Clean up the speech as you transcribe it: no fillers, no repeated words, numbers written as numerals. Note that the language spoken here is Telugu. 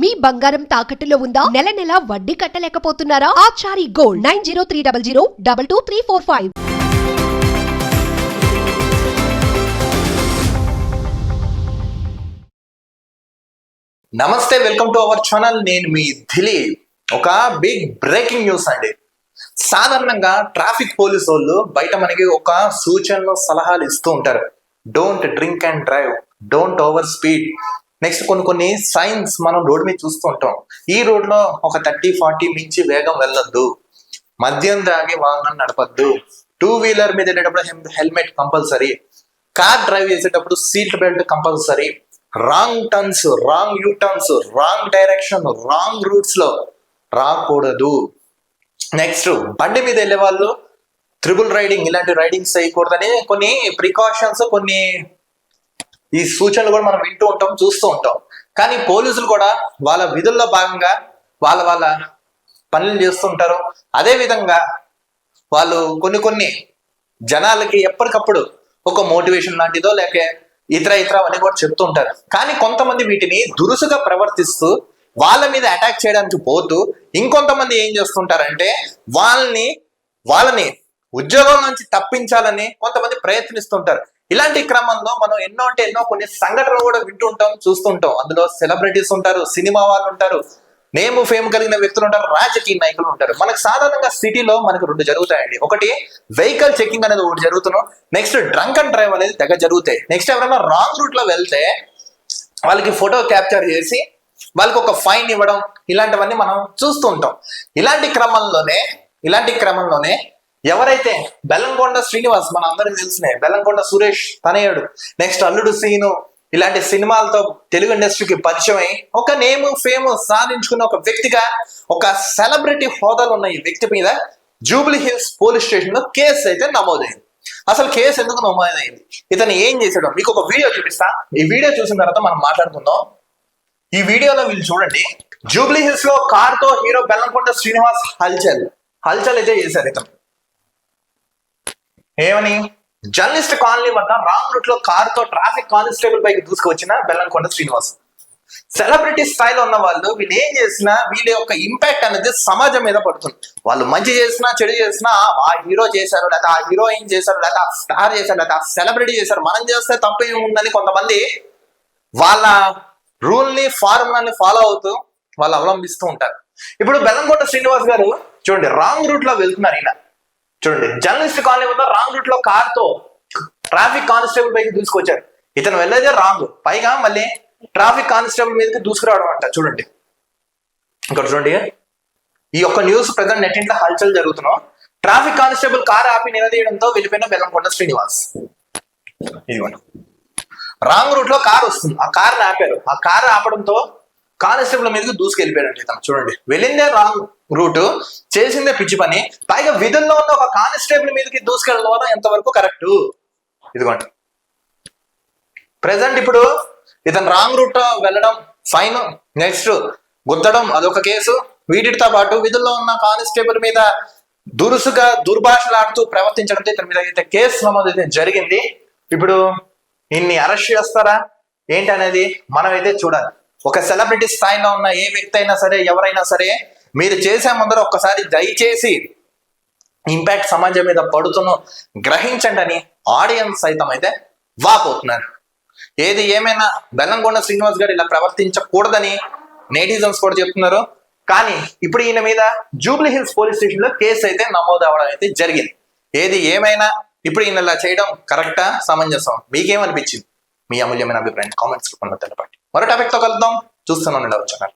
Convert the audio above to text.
మీ బంగారం తాకట్టులో ఉందా? నెల నెల వడ్డీ కట్టలేకపోతున్నారా? ఆచారి గోల్డ్ 9030022345. నమస్తే, వెల్కమ్ టు అవర్ ఛానల్. నేను మీ దిలీప్. ఒక బిగ్ బ్రేకింగ్ న్యూస్ అండి. సాధారణంగా ట్రాఫిక్ పోలీసు వాళ్ళు బయట మనకి ఒక సూచనలు సలహాలు ఇస్తూ ఉంటారు. Don't drink and drive, don't over speed. Next కొన్ని సైన్స్ మనం రోడ్ మీద చూస్తూ ఉంటాం. ఈ రోడ్ లో ఒక 30-40 మించి వేగం వెళ్ళొద్దు, మద్యం తాగి వాహనం నడపద్దు, 2 వీలర్ మీద వెళ్ళేటప్పుడు హెల్మెట్ కంపల్సరీ, కార్ డ్రైవ్ చేసేటప్పుడు seat belt compulsory, wrong turns, wrong U turns, wrong direction, wrong roots లో రాకూడదు. నెక్స్ట్ బండి మీద వెళ్ళే వాళ్ళు ట్రిపుల్ రైడింగ్, ఇలాంటి రైడింగ్స్ చేయకూడదని కొన్ని ప్రికాషన్స్, కొన్ని ఈ సూచనలు కూడా మనం వింటూ ఉంటాం, చూస్తూ ఉంటాం. కానీ పోలీసులు కూడా వాళ్ళ విధుల్లో భాగంగా వాళ్ళ పనులు చేస్తుంటారు. అదే విధంగా వాళ్ళు కొన్ని జనాలకి ఎప్పటికప్పుడు ఒక మోటివేషన్ లాంటిదో లేక ఇతర అని కూడా చెప్తూ ఉంటారు. కానీ కొంతమంది వీటిని దురుసుగా ప్రవర్తిస్తూ వాళ్ళ మీద అటాక్ చేయడానికి పోతూ ఇంకొంతమంది ఏం చేస్తుంటారంటే వాళ్ళని ఉద్యోగం నుంచి తప్పించాలని కొంతమంది ప్రయత్నిస్తుంటారు. ఇలాంటి క్రమంలో మనం ఎన్నో కొన్ని సంఘటనలు కూడా వింటూ ఉంటాం, చూస్తుంటాం. అందులో సెలబ్రిటీస్ ఉంటారు, సినిమా వాళ్ళు ఉంటారు, నేమ్ ఫేమ్ కలిగిన వ్యక్తులు ఉంటారు, రాజకీయ నాయకులు ఉంటారు. మనకు సాధారణంగా సిటీలో మనకు 2 జరుగుతాయండి. ఒకటి వెహికల్ చెకింగ్ అనేది ఒకటి జరుగుతున్నాం, నెక్స్ట్ డ్రంక్ అండ్ డ్రైవ్ అనేది తెగ జరుగుతాయి. నెక్స్ట్ ఎవరైనా రాంగ్ రూట్ లో వెళ్తే వాళ్ళకి ఫోటో క్యాప్చర్ చేసి వాళ్ళకి ఒక ఫైన్ ఇవ్వడం, ఇలాంటివన్నీ మనం చూస్తూ ఉంటాం. ఇలాంటి క్రమంలోనే ఎవరైతే బెల్లంకొండ శ్రీనివాస్, మన అందరికి తెలిసిన బెల్లంకొండ సురేష్ తనయుడు, నెక్స్ట్ అల్లుడు సీను, ఇలాంటి సినిమాలతో తెలుగు ఇండస్ట్రీకి పరిచయం అయి ఒక నేమ్ ఫేమ్ సాధించుకున్న ఒక వ్యక్తిగా, ఒక సెలబ్రిటీ హోదాలు ఉన్న ఈ వ్యక్తి మీద జూబ్లీ హిల్స్ పోలీస్ స్టేషన్ లో కేసు అయితే నమోదైంది. అసలు కేసు ఎందుకు నమోదైంది, ఇతను ఏం చేశాడు, మీకు ఒక వీడియో చూపిస్తా. ఈ వీడియో చూసిన తర్వాత మనం మాట్లాడుకుందాం. ఈ వీడియోలో వీళ్ళు చూడండి, జూబ్లీ హిల్స్ లో కార్ తో హీరో బెల్లంకొండ శ్రీనివాస్ హల్చల్ అయితే చేశారు. ఇతను ఏమని, జర్నలిస్ట్ కాలనీ వద్ద రాంగ్ రూట్ లో కార్ తో ట్రాఫిక్ కానిస్టేబుల్ పైకి దూసుకొచ్చిన బెల్లంకొండ శ్రీనివాస్. సెలబ్రిటీ స్థాయిలో ఉన్న వాళ్ళు వీళ్ళు ఏం చేసినా వీళ్ళ యొక్క ఇంపాక్ట్ అనేది సమాజం మీద పడుతుంది. వాళ్ళు మంచి చేసినా చెడు చేసినా ఆ హీరో చేశారు, లేకపోతే ఆ హీరోయిన్ చేశారు, లేకపోతే ఆ స్టార్ చేశారు, లేకపోతే ఆ సెలబ్రిటీ చేశారు, మనం చేస్తే తప్పు ఏముందని కొంతమంది వాళ్ళ రూల్ ని ఫార్ములాని ఫాలో అవుతూ వాళ్ళు అవలంబిస్తూ ఉంటారు. ఇప్పుడు బెల్లంకొండ శ్రీనివాస్ గారు చూడండి, రాంగ్ రూట్ లో వెళ్తున్నారు. ఈయన చూడండి, జర్నలిస్ట్ కాలనీ వద్ద రాంగ్ రూట్ లో కార్ తో ట్రాఫిక్ కానిస్టేబుల్ పైకి దూసుకొచ్చారు. ఇతను వెళ్ళేదే రాంగ్, పైగా మళ్ళీ ట్రాఫిక్ కానిస్టేబుల్ మీదకి దూసుకురావడం అంట. చూడండి ఇక్కడ చూడండి, ఈ యొక్క న్యూస్ ప్రజెంట్ నెట్టింట్లో హల్చల్ జరుగుతున్నాం. ట్రాఫిక్ కానిస్టేబుల్ కార్ ఆపి నిలదీయడంతో వెళ్ళిపోయిన బెల్లంకొండ శ్రీనివాస్. ఇదిగోండి, రాంగ్ రూట్ లో కార్ వస్తుంది, ఆ కార్ ఆపారు. ఆ కార్ ఆపడంతో కానిస్టేబుల్ మీదకి దూసుకెళ్ళిపోయాడంటే ఇతను. చూడండి, వెళ్ళిందే రాంగ్ రూట్, చేసిందే పిచ్చి పని, పైగా విధుల్లో ఉన్న ఒక కానిస్టేబుల్ మీదకి దూసుకెళ్ళడం ఎంతవరకు కరెక్ట్? ఇదిగోండి, ప్రెసెంట్ ఇప్పుడు ఇతను రాంగ్ రూట్ వెళ్ళడం ఫైన్, నెక్స్ట్ గుద్దడం అదొక కేసు. వీటితో పాటు విధుల్లో ఉన్న కానిస్టేబుల్ మీద దురుసుగా దుర్భాషలాడుతూ ప్రవర్తించడంతో ఇతని మీద అయితే కేసు నమోదైతే జరిగింది. ఇప్పుడు ఇన్ని అరెస్ట్ చేస్తారా ఏంటి అనేది మనం అయితే చూడాలి. ఒక సెలబ్రిటీ స్థాయిలో ఉన్న ఏ వ్యక్తి అయినా సరే, ఎవరైనా సరే, మీరు చేసే ముందర ఒక్కసారి దయచేసి ఇంపాక్ట్ సమాజం మీద పడుతున్న గ్రహించండి అని ఆడియన్స్ సైతం అయితే వాపోతున్నారు. ఏది ఏమైనా బెల్లంకొండ శ్రీనివాస్ గారు ఇలా ప్రవర్తించకూడదని నెటిజన్స్ కూడా చెప్తున్నారు. కానీ ఇప్పుడు ఈయన మీద జూబ్లీ హిల్స్ పోలీస్ స్టేషన్ లో కేసు అయితే నమోదు అవ్వడం అయితే జరిగింది. ఏది ఏమైనా ఇప్పుడు ఈయన ఇలా చేయడం కరెక్టా, సమంజసం? మీకేమనిపించింది? మీ అమూల్యమైన అభిప్రాయం కామెంట్స్ రూపంలో తెలపండి. మరో టాపిక్ తో కలుద్దాం. చూస్తున్నాను ఛానల్.